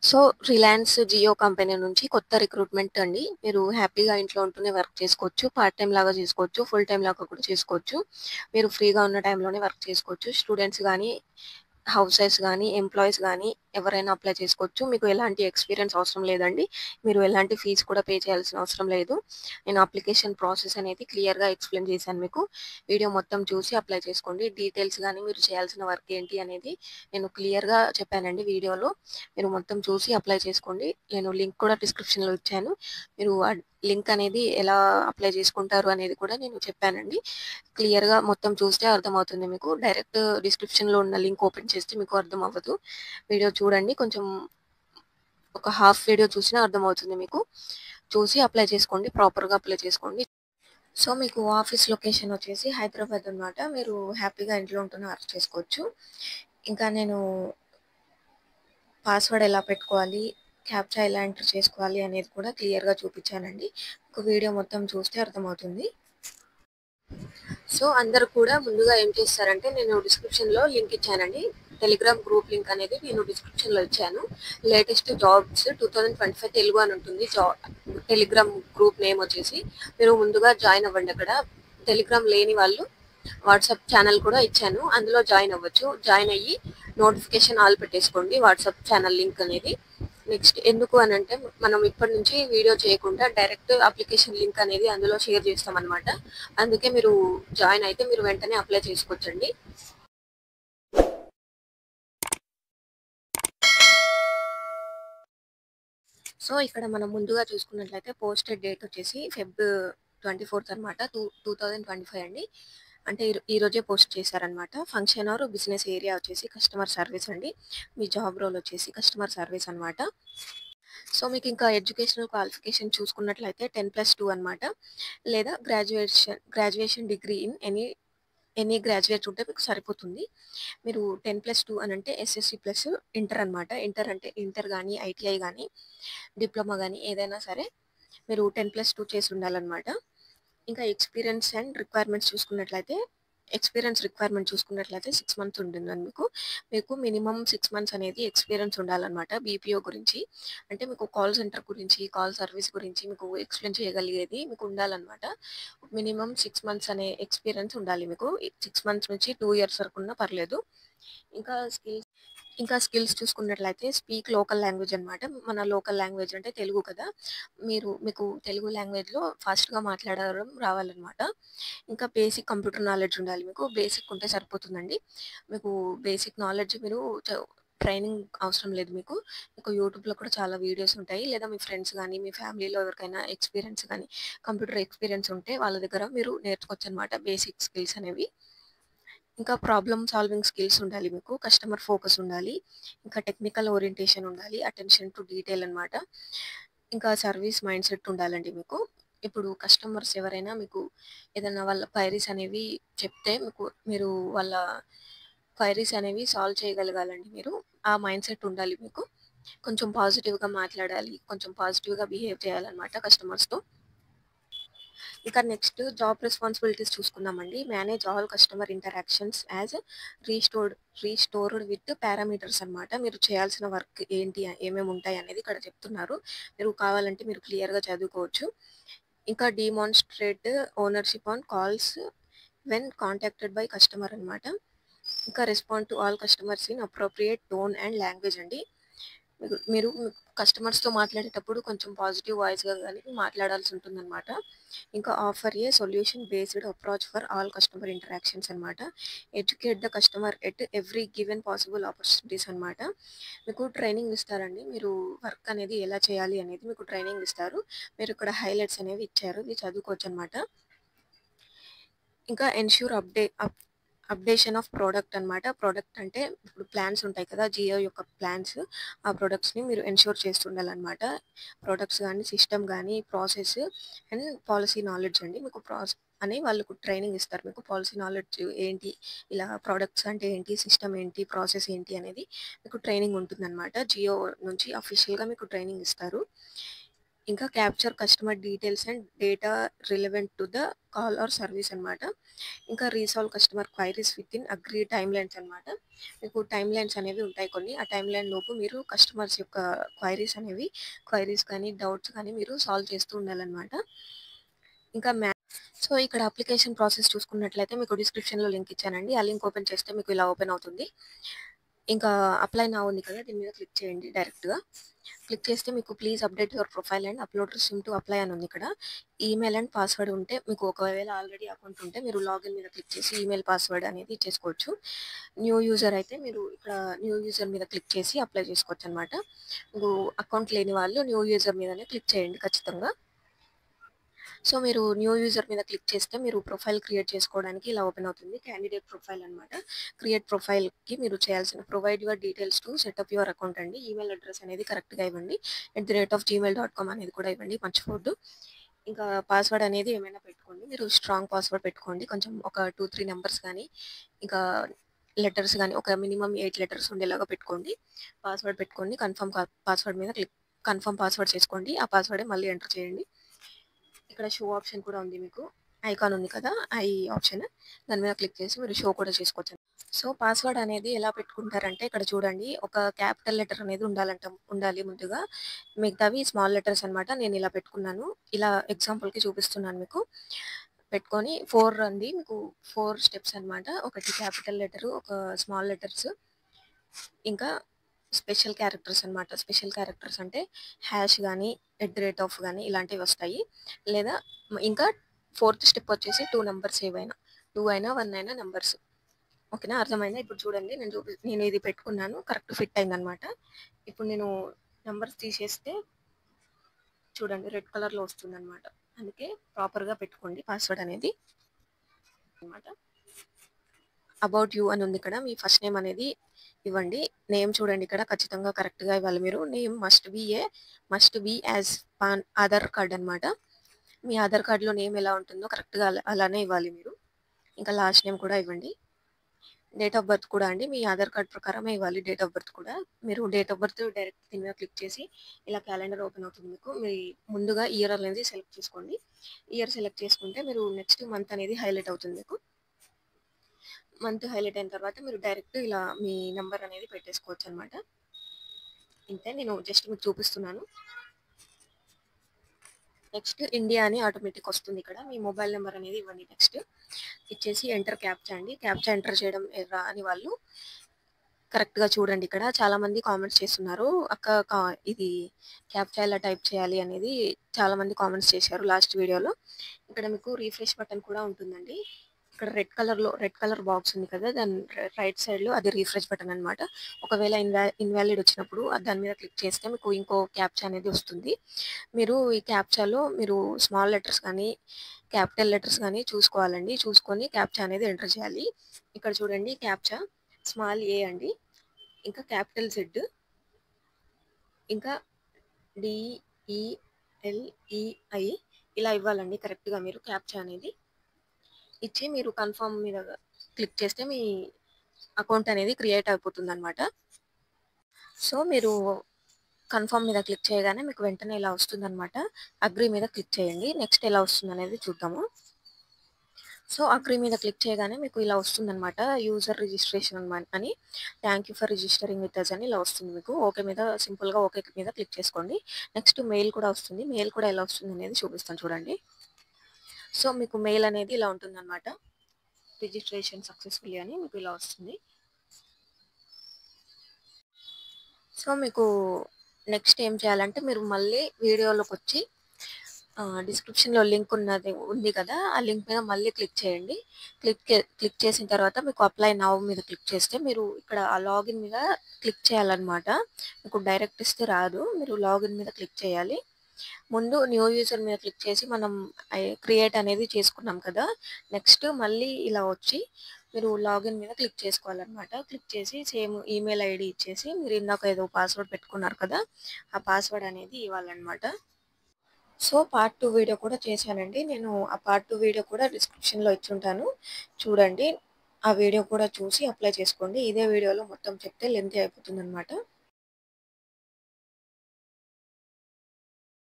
So, Reliance Jio company నుంచి కొత్త recruitment అండి. మీరు హ్యాపీగా ఇంట్లో ఉంటూనే వర్క్ చేసుకోవచ్చు. పార్ట్ టైమ్ లాగా చేసుకోవచ్చు. ఫుల్ టైమ్ లాగా కూడా చేసుకోవచ్చు. మీరు ఫ్రీగా ఉన్న టైంలోనే వర్క్ చేసుకోవచ్చు. స్టూడెంట్స్ గానీ, హౌస్ వైఫ్స్ గానీ, ఎంప్లాయీస్ గానీ ఎవరైనా అప్లై చేసుకోవచ్చు. మీకు ఎలాంటి ఎక్స్‌పీరియన్స్ అవసరం లేదండి. మీరు ఎలాంటి ఫీస్ కూడా పే చేయాల్సిన అవసరం లేదు. నేను అప్లికేషన్ ప్రాసెస్ అనేది క్లియర్‌గా ఎక్స్‌ప్లెయిన్ చేశాను మీకు. వీడియో మొత్తం చూసి అప్లై చేసుకోండి. డీటెయిల్స్ గానీ, మీరు చేయాల్సిన వర్క్ ఏంటి అనేది నేను క్లియర్‌గా చెప్పానండి వీడియోలో. మీరు మొత్తం చూసి అప్లై చేసుకోండి. నేను లింక్ కూడా డిస్క్రిప్షన్‌లో ఇచ్చాను. మీరు ఆ లింక్ అనేది ఎలా అప్లై చేసుకుంటారు అనేది కూడా నేను చెప్పానండి. క్లియర్‌గా మొత్తం చూస్తే అర్థమవుతుంది మీకు. డైరెక్ట్ డిస్క్రిప్షన్‌లో ఉన్న లింక్ ఓపెన్ చేస్తే మీకు అర్థం అవ్వదు. వీడియో చూడండి. కొంచెం ఒక హాఫ్ వీడియో చూసినా అర్థమవుతుంది మీకు. చూసి అప్లై చేసుకోండి. ప్రాపర్‌గా అప్లై చేసుకోండి. సో, మీకు ఆఫీస్ లొకేషన్ వచ్చేసి హైదరాబాద్ అనమాట. మీరు హ్యాపీగా ఇంట్లో ఉంటూనే వర్క్ చేసుకోవచ్చు. ఇంకా నేను పాస్‌వర్డ్ ఎలా పెట్టుకోవాలి, క్యాప్చా ఎలా ఎంటర్ చేసుకోవాలి అనేది కూడా క్లియర్‌గా చూపిచ్చానండి. మీకు వీడియో మొత్తం చూస్తే అర్థమవుతుంది. సో, అందరూ కూడా ముందుగా ఏం చేస్తారంటే నేను డిస్క్రిప్షన్‌లో లింక్ ఇచ్చానండి. టెలిగ్రామ్ గ్రూప్ లింక్ అనేది నేను డిస్క్రిప్షన్‌లో ఇచ్చాను. లేటెస్ట్ జాబ్స్ 2025 తెలుగు అని ఉంటుంది. టెలిగ్రామ్ గ్రూప్ నేమ్ వచ్చేసి. మీరు ముందుగా జాయిన్ అవ్వండి అక్కడ. టెలిగ్రామ్ లేని వాళ్ళు వాట్సాప్ ఛానల్ కూడా ఇచ్చాను. అందులో జాయిన్ అవ్వచ్చు. జాయిన్ అయ్యి నోటిఫికేషన్ ఆల్ పెట్టేసుకోండి వాట్సాప్ ఛానల్ లింక్ అనేది. నెక్స్ట్ ఎందుకు అనంటే మనం ఇప్పటి నుంచి వీడియో చేయకుండా డైరెక్ట్ అప్లికేషన్ లింక్ అనేది అందులో షేర్ చేస్తామనమాట. అందుకే మీరు జాయిన్ అయితే మీరు వెంటనే అప్లై చేసుకోవచ్చండి. సో, ఇక్కడ మనం ముందుగా చూసుకున్నట్లయితే పోస్టెడ్ డేట్ వచ్చేసి ఫెబ్ 24థ్ అనమాట. 2025 అండి. అంటే ఈ రోజే పోస్ట్ చేశారనమాట. ఫంక్షన్ ఆర్ బిజినెస్ ఏరియా వచ్చేసి కస్టమర్ సర్వీస్ అండి. మీ జాబ్ రోల్ వచ్చేసి కస్టమర్ సర్వీస్ అనమాట. సో, మీకు ఇంకా ఎడ్యుకేషనల్ క్వాలిఫికేషన్ చూసుకున్నట్లయితే 10+2 అనమాట. లేదా graduation degree in any graduate ఉంటే మీకు సరిపోతుంది. మీరు 10+2 అనంటే ఎస్ఎస్‌సి ప్లస్ ఇంటర్ అనమాట. ఇంటర్ అంటే ఇంటర్ గానీ, ఐటీఐ గానీ, డిప్లొమా గానీ ఏదైనా సరే మీరు 10+2 చేసి ఉండాలనమాట. ఇంకా ఎక్స్‌పీరియన్స్ రిక్వైర్మెంట్ చూసుకున్నట్లయితే 6 మంత్స్ ఉంటుందండి మీకు. మీకు మినిమమ్ 6 మంత్స్ అనేది ఎక్స్‌పీరియన్స్ ఉండాలనమాట బీపీఓ గురించి. అంటే మీకు కాల్ సెంటర్ గురించి, కాల్ సర్వీస్ గురించి మీకు ఎక్స్‌ప్లెయిన్ చేయగలిగేది మీకు ఉండాలనమాట. మినిమమ్ 6 మంత్స్ అనే ఎక్స్‌పీరియన్స్ ఉండాలి మీకు. 6 మంత్స్ నుంచి 2 ఇయర్స్ వరకు ఉన్నా పర్లేదు. ఇంకా స్కిల్స్ ఇంకా స్కిల్స్ చూసుకున్నట్లయితే స్పీక్ లోకల్ లాంగ్వేజ్ అనమాట. మన లోకల్ లాంగ్వేజ్ అంటే తెలుగు కదా! మీకు తెలుగు లాంగ్వేజ్‌లో ఫాస్ట్‌గా మాట్లాడడం రావాలనమాట. ఇంకా బేసిక్ కంప్యూటర్ నాలెడ్జ్ ఉండాలి మీకు. బేసిక్ ఉంటే సరిపోతుందండి. మీకు బేసిక్ నాలెడ్జ్ మీరు ట్రైనింగ్ అవసరం లేదు మీకు. మీకు యూట్యూబ్‌లో కూడా చాలా వీడియోస్ ఉంటాయి. లేదా మీ ఫ్రెండ్స్ గానీ, మీ ఫ్యామిలీలో ఎవరికైనా ఎక్స్‌పీరియన్స్ గానీ, కంప్యూటర్ ఎక్స్‌పీరియన్స్ ఉంటే వాళ్ళ దగ్గర మీరు నేర్చుకోవచ్చనమాట బేసిక్ స్కిల్స్ అనేవి. ఇంకా ప్రాబ్లమ్ సాల్వింగ్ స్కిల్స్ ఉండాలి మీకు. కస్టమర్ ఫోకస్ ఉండాలి. ఇంకా టెక్నికల్ ఓరియంటేషన్ ఉండాలి. అటెన్షన్ టు డీటెయిల్ అనమాట. ఇంకా సర్వీస్ మైండ్‌సెట్ ఉండాలండి మీకు. ఇప్పుడు కస్టమర్స్ ఎవరైనా మీకు ఏదైనా వాళ్ళ క్వైరీస్ అనేవి చెప్తే మీరు వాళ్ళ క్వైరీస్ అనేవి సాల్వ్ చేయగలగాలండి మీరు. ఆ మైండ్‌సెట్ ఉండాలి మీకు. కొంచెం పాజిటివ్‌గా మాట్లాడాలి. కొంచెం పాజిటివ్‌గా బిహేవ్ చేయాలనమాట కస్టమర్స్‌తో. ఇక నెక్స్ట్ జాబ్ రెస్పాన్సిబిలిటీస్ చూసుకుందామండి. Manage all customer interactions as restored restored with parameters అనమాట. మీరు చేయాల్సిన వర్క్ ఏంటి, ఏమేమి ఉంటాయి అనేది ఇక్కడ చెప్తున్నారు. మీరు కావాలంటే మీరు క్లియర్‌గా చదువుకోవచ్చు. ఇంకా demonstrate ownership on calls when contacted by customer అనమాట. ఇంకా respond to all customers in appropriate tone and language అండి. మీరు కస్టమర్స్‌తో మాట్లాడేటప్పుడు కొంచెం పాజిటివ్ వాయిస్‌గా గాని మాట్లాడాల్సి ఉంటుందనమాట. ఇంకా offer a solution based approach for all customer interactions అనమాట. Educate the customer at every given possible opportunities అనమాట. మీకు ట్రైనింగ్ ఇస్తారండి. మీరు వర్క్ అనేది ఎలా చేయాలి అనేది మీకు ట్రైనింగ్ ఇస్తారు. మీరు ఇక్కడ హైలైట్స్ అనేవి ఇచ్చారు. ఇవి చదువుకోవచ్చనమాట. ఇంకా ఎన్ష్యూర్ అప్డేషన్ ఆఫ్ ప్రోడక్ట్ అనమాట. ప్రోడక్ట్ అంటే ఇప్పుడు ప్లాన్స్ ఉంటాయి కదా! జియో యొక్క ప్లాన్స్. ఆ ప్రొడక్ట్స్‌ని మీరు ఎన్ష్యూర్ చేస్తుండాలనమాట. ప్రొడక్ట్స్ గానీ, సిస్టమ్ గానీ, ప్రాసెస్ అండ్ పాలిసీ నాలెడ్జ్ అండి. మీకు అని వాళ్ళు ట్రైనింగ్ ఇస్తారు. మీకు పాలిసీ నాలెడ్జ్ ఏంటి, ఇలా ప్రొడక్ట్స్ అంటే ఏంటి, సిస్టమ్ ఏంటి, ప్రాసెస్ ఏంటి అనేది మీకు ట్రైనింగ్ ఉంటుందనమాట. జియో నుంచి అఫీషియల్‌గా మీకు ట్రైనింగ్ ఇస్తారు. ఇంకా capture customer details and data relevant to the call or service అనమాట. ఇంకా resolve customer queries within agree time lines అనమాట. మీకు టైమ్ లైన్స్ అనేవి ఉంటాయి కొన్ని. ఆ టైమ్ లైన్ లోపు మీరు కస్టమర్స్ యొక్క క్వైరీస్ కానీ, డౌట్స్ కానీ మీరు సాల్వ్ చేస్తూ ఉండాలనమాట. ఇంకా సో, ఇక్కడ అప్లికేషన్ ప్రాసెస్ చూసుకున్నట్లయితే మీకు డిస్క్రిప్షన్‌లో లింక్ ఇచ్చానండి. ఆ లింక్ ఓపెన్ చేస్తే మీకు ఇలా ఓపెన్ అవుతుంది. ఇంకా అప్లై నౌ ఉంది కదా! దీని మీద క్లిక్ చేయండి డైరెక్ట్‌గా. క్లిక్ చేస్తే మీకు please update your profile and upload resume to apply అని ఉంది ఇక్కడ. ఈమెయిల్ అండ్ పాస్వర్డ్ ఉంటే మీకు ఒకవేళ ఆల్రెడీ అకౌంట్ ఉంటే మీరు లాగిన్ మీద క్లిక్ చేసి ఈమెయిల్ పాస్వర్డ్ అనేది ఇచ్చేసుకోవచ్చు. న్యూ యూజర్ అయితే మీరు ఇక్కడ న్యూ యూజర్ మీద క్లిక్ చేసి అప్లై చేసుకోవచ్చనమాట. మీకు అకౌంట్ లేని వాళ్ళు న్యూ యూజర్ మీదనే క్లిక్ చేయండి ఖచ్చితంగా. సో, మీరు న్యూ యూజర్ మీద క్లిక్ చేస్తే మీరు ప్రొఫైల్ క్రియేట్ చేసుకోవడానికి ఇలా ఓపెన్ అవుతుంది. క్యాండిడేట్ ప్రొఫైల్ అనమాట. క్రియేట్ ప్రొఫైల్‌కి మీరు చేయాల్సిన provide your details to set up your account అండి. ఈమెయిల్ అడ్రెస్ అనేది కరెక్ట్‌గా ఇవ్వండి. @gmail.com అనేది కూడా ఇవ్వండి మర్చిపోవద్దు. ఇంకా పాస్వర్డ్ అనేది ఏమైనా పెట్టుకోండి. మీరు స్ట్రాంగ్ పాస్వర్డ్ పెట్టుకోండి. కొంచెం ఒక 2, 3 నంబర్స్ గానీ, ఇంకా లెటర్స్ గానీ, ఒక మినిమమ్ 8 లెటర్స్ ఉండేలాగా పెట్టుకోండి. పాస్వర్డ్ పెట్టుకోండి. పాస్వర్డ్ మీద కన్ఫర్మ్ పాస్వర్డ్ చేసుకోండి. ఆ పాస్వర్డే మళ్ళీ ఎంటర్ చేయండి. ఇక్కడ షో ఆప్షన్ కూడా ఉంది మీకు. ఐకాన్ ఉంది కదా! I option. దాని మీద క్లిక్ చేసి మీరు షో కూడా చేసుకోవచ్చు. సో, పాస్వర్డ్ అనేది ఎలా పెట్టుకుంటారంటే ఇక్కడ చూడండి. ఒక క్యాపిటల్ లెటర్ అనేది ఉండాలి ముందుగా. మిగతావి స్మాల్ లెటర్స్ అనమాట. నేను ఇలా పెట్టుకున్నాను. ఇలా ఎగ్జాంపుల్‌కి చూపిస్తున్నాను మీకు. పెట్టుకొని 4 అండి. మీకు 4 స్టెప్స్ అనమాట. ఒకటి క్యాపిటల్ లెటరు, ఒక స్మాల్ లెటర్స్, ఇంకా స్పెషల్ క్యారెక్టర్స్ అనమాట. స్పెషల్ క్యారెక్టర్స్ అంటే హ్యాష్ గానీ, గానీ ఇలాంటివి వస్తాయి. లేదా ఇంకా ఫోర్త్ స్టెప్ వచ్చేసి 2 నంబర్స్ ఏవైనా. 2 అయినా, 1 అయినా నంబర్స్. ఓకేనా? అర్థమైందా? ఇప్పుడు చూడండి నేను ఇది పెట్టుకున్నాను. కరెక్ట్ ఫిట్ అయిందనమాట. ఇప్పుడు నేను నంబర్స్ తీసేస్తే చూడండి రెడ్ కలర్‌లో వస్తుందనమాట. అందుకే ప్రాపర్‌గా పెట్టుకోండి పాస్వర్డ్ అనేది. అనమాట. అబౌట్ యూ అని ఉంది ఇక్కడ. మీ ఫస్ట్ నేమ్ అనేది ఇవ్వండి. నేమ్ చూడండి ఇక్కడ ఖచ్చితంగా కరెక్ట్‌గా ఇవ్వాలి మీరు. Name must be as Aadhaar card అనమాట. మీ ఆధార్ కార్డ్‌లో నేమ్ ఎలా ఉంటుందో కరెక్ట్‌గా అలానే ఇవ్వాలి మీరు. ఇంకా లాస్ట్ నేమ్ కూడా ఇవ్వండి. డేట్ ఆఫ్ బర్త్ కూడా అండి. మీ ఆధార్ కార్డ్ ప్రకారమే ఇవ్వాలి డేట్ ఆఫ్ బర్త్ కూడా. మీరు డేట్ ఆఫ్ బర్త్ డైరెక్ట్ దీని మీద క్లిక్ చేసి ఇలా క్యాలెండర్ ఓపెన్ అవుతుంది మీకు. మీ ముందుగా ఇయర్ అనేది సెలెక్ట్ చేసుకోండి. ఇయర్ సెలెక్ట్ చేసుకుంటే మీరు నెక్స్ట్ మంత్ అనేది హైలైట్ అవుతుంది మీకు. మంత్ హైలైట్ అయిన తర్వాత మీరు డైరెక్ట్ ఇలా మీ నంబర్ అనేది పెట్టేసుకోవచ్చనమాట. ఇంతే నేను జస్ట్ మీకు చూపిస్తున్నాను. నెక్స్ట్ ఇండియా అని ఆటోమేటిక్ వస్తుంది ఇక్కడ. మీ మొబైల్ నెంబర్ అనేది ఇవ్వండి నెక్స్ట్. ఇచ్చేసి ఎంటర్ క్యాప్చా అండి. క్యాప్చా ఎంటర్ చేయడం రాని వాళ్ళు కరెక్ట్‌గా చూడండి ఇక్కడ. చాలామంది కామెంట్స్ చేస్తున్నారు. అక్క ఇది క్యాప్చా ఎలా టైప్ చేయాలి అనేది చాలామంది కామెంట్స్ చేశారు లాస్ట్ వీడియోలో. ఇక్కడ మీకు రిఫ్రెష్ బటన్ కూడా ఉంటుందండి. ఇక్కడ రెడ్ కలర్ బాక్స్ ఉంది కదా! దాని రైట్ సైడ్‌లో అది రిఫ్రెష్ బటన్ అనమాట. ఒకవేళ ఇన్వాలిడ్ వచ్చినప్పుడు దాని మీద క్లిక్ చేస్తే మీకు ఇంకో క్యాప్చా అనేది వస్తుంది. మీరు ఈ క్యాప్చాలో మీరు స్మాల్ లెటర్స్ కానీ, క్యాపిటల్ లెటర్స్ కానీ చూసుకోవాలండి. చూసుకొని క్యాప్చా అనేది ఎంటర్ చేయాలి. ఇక్కడ చూడండి క్యాప్చా స్మాల్ ఏ అండి. ఇంకా క్యాపిటల్ జెడ్, ఇంకా DELEI ఇలా ఇవ్వాలండి కరెక్ట్‌గా మీరు క్యాప్చా అనేది. ఇచ్చి మీరు కన్ఫర్మ్ మీద క్లిక్ చేస్తే మీ అకౌంట్ అనేది క్రియేట్ అయిపోతుందనమాట. సో, మీరు కన్ఫర్మ్ మీద క్లిక్ చేయగానే మీకు వెంటనే ఇలా వస్తుందనమాట. అగ్రీ మీద క్లిక్ చేయండి. నెక్స్ట్ ఎలా వస్తుందనేది చూద్దాము. సో, అగ్రీ మీద క్లిక్ చేయగానే మీకు ఇలా వస్తుందనమాట. యూజర్ రిజిస్ట్రేషన్ అని. Thank you for registering with us అని ఇలా వస్తుంది మీకు. ఓకే మీద సింపుల్‌గా ఓకే మీద క్లిక్ చేసుకోండి. నెక్స్ట్ మెయిల్ కూడా వస్తుంది. మెయిల్ కూడా ఎలా వస్తుందనేది చూపిస్తాను చూడండి. సో, మీకు మెయిల్ అనేది ఇలా ఉంటుందనమాట. రిజిస్ట్రేషన్ సక్సెస్‌ఫుల్లీ అని మీకు ఇలా వస్తుంది. సో, మీకు నెక్స్ట్ ఏం చేయాలంటే మీరు మళ్ళీ వీడియోలోకొచ్చి డిస్క్రిప్షన్‌లో లింక్ ఉంది కదా! ఆ లింక్ మీద మళ్ళీ క్లిక్ చేయండి. క్లిక్ చేసిన తర్వాత మీకు అప్లై నౌ మీద క్లిక్ చేస్తే మీరు ఇక్కడ ఆ లాగిన్ మీద క్లిక్ చేయాలన్నమాట. మీకు డైరెక్ట్ ఇస్తే రాదు. మీరు లాగిన్ మీద క్లిక్ చేయాలి. ముందు న్యూ యూజర్ మీద క్లిక్ చేసి మనం క్రియేట్ అనేది చేసుకున్నాం కదా! నెక్స్ట్ మళ్ళీ ఇలా వచ్చి మీరు లాగిన్ మీద క్లిక్ చేసుకోవాలన్నమాట. క్లిక్ చేసి సేమ్ ఈమెయిల్ ఐడీ ఇచ్చేసి మీరు ఇందాక ఏదో పాస్వర్డ్ పెట్టుకున్నారు కదా! ఆ పాస్వర్డ్ అనేది ఇవ్వాలన్నమాట. సో, పార్ట్ 2 వీడియో కూడా చేశానండి. నేను ఆ పార్ట్ 2 వీడియో కూడా డిస్క్రిప్షన్‌లో ఇచ్చుంటాను. చూడండి. ఆ వీడియో కూడా చూసి అప్లై చేసుకోండి. ఇదే వీడియోలో మొత్తం చెప్తే లెంతీ అయిపోతుందనమాట.